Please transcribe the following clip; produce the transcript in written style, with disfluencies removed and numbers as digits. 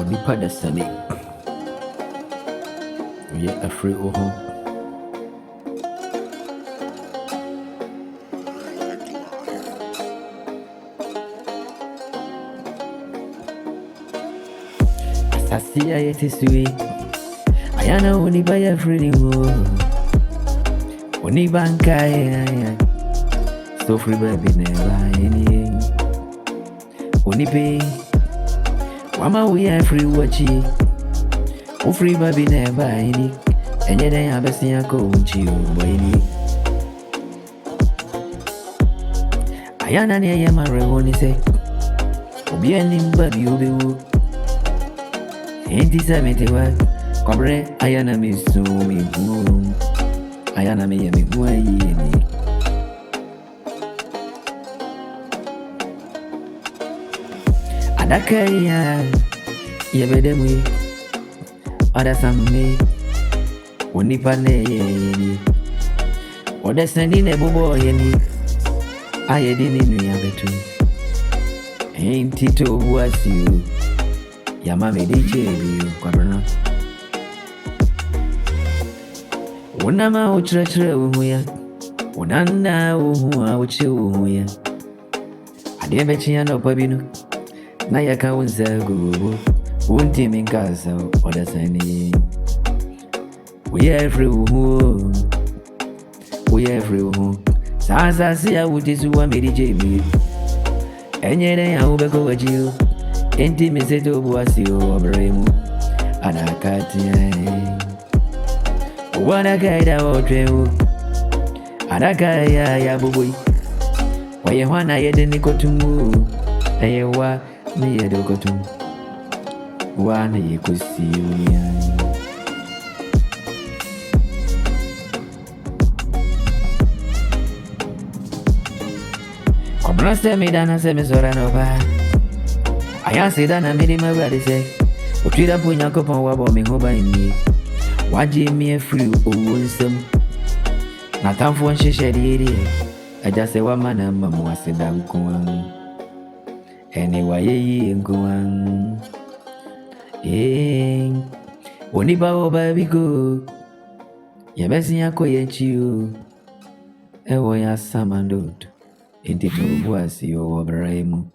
onipa da sani oyɛ afiri wo ho asase a yɛte so yi ayana onipa yɛ afiri ne ho onipa nkae so free baby never any onipa wama we are free watchi o free baby never any enye den abesia ko unchi o boy ni ayana ne ye mare woni se obi ani baby obewu enti 71 kobre ayana mi so mi gu ayana me ye mi gu ayi ni adaka ya yebedemu oda samme onipa ne ye oda sandi ne bobo ye ni ayedi ni nu ya betu enti to buasiu ya mame de chebi kwadona wonama ochire wo ya wonanna wo hu a oche wo ya ade be chia no pabinu na yaka wonza gugu wonti minkasa oda sani we every who sasa sia wutisu wa meri jebi enyere ya ubeko wajiu enti meseto buasio obremu anakati wana kaida wotrewu adaka ya bubui waye hwana yede nikotumu ayewa ni yede kotumu wana yekusi uniani Kobra se mi dana se mi sora no ba aya se dana mi di mawade se otwira po nyakopon wabo mi ho ba ni waje mi afiri owo nsam na tamfo nhyehyɛ de aja se wa mana mamu aseda nkoan ene wa yeyi nkoan onipa oba bigo yebesi akoye chiu ewo ya samandoto enti to buasi o obraimu